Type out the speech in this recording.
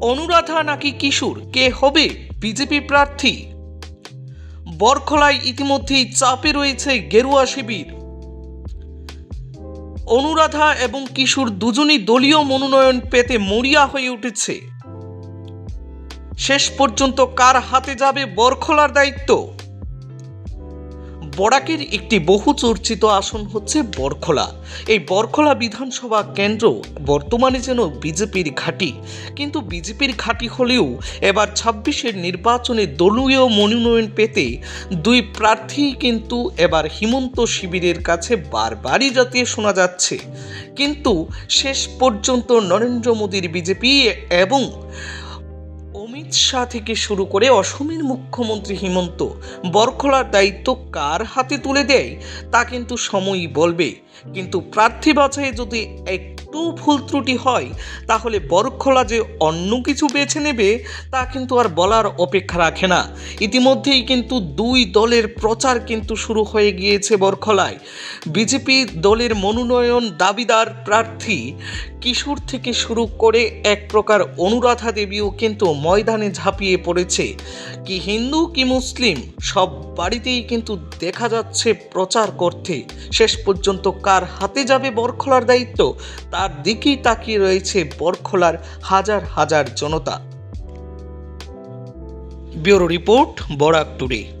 অনুরাধা নাকি কিশোর, কে হবে বিজেপি প্রার্থী? বরখলায় ইতিমধ্যেই চাপে রয়েছে গেরুয়া শিবির। অনুরাধা এবং কিশোর দুজনই দলীয় মনোনয়ন পেতে মরিয়া হয়ে উঠেছে। শেষ পর্যন্ত কার হাতে যাবে বরখলার দায়িত্ব? বরাকের একটি বহু চর্চিত আসন হচ্ছে বরখলা। এই বরখলা বিধানসভা কেন্দ্র বর্তমানে যেন বিজেপির ঘাঁটি, কিন্তু বিজেপির ঘাঁটি হলেও এবার ২৬-এর নির্বাচনে দলীয় মনোনয়ন পেতে দুই প্রার্থী কিন্তু এবার হিমন্ত শিবিরের কাছে বারবারই জাতীয় শোনা যাচ্ছে। কিন্তু শেষ পর্যন্ত নরেন্দ্র মোদীর বিজেপি এবং অমিত শাহ থেকে শুরু করে অসমের মুখ্যমন্ত্রী হিমন্ত বরখলার দায়িত্ব কার হাতে তুলে দেয় তা কিন্তু সময়ই বলবে। কিন্তু প্রার্থী বাছাইয়ে যদি একটু ভুল ত্রুটি হয় তাহলে বরখলা যে অন্য কিছু বেছে নেবে তা কিন্তু আর বলার অপেক্ষা রাখে না। ইতিমধ্যেই কিন্তু দুই দলের প্রচার কিন্তু শুরু হয়ে গিয়েছে বরখলায়। বিজেপি দলের মনোনয়ন দাবিদার প্রার্থী কিশোর থেকে শুরু করে এক প্রকার অনুরাধা দেবীও কিন্তু ময়দানে ঝাঁপিয়ে পড়েছে। কি হিন্দু কি মুসলিম সব বাড়িতেই কিন্তু দেখা যাচ্ছে প্রচার করতে। শেষ পর্যন্ত কার হাতে যাবে বরখলার দায়িত্ব তার দিকেই তাকিয়ে রয়েছে বরখলার হাজার হাজার জনতা। Bureau report, Barak today.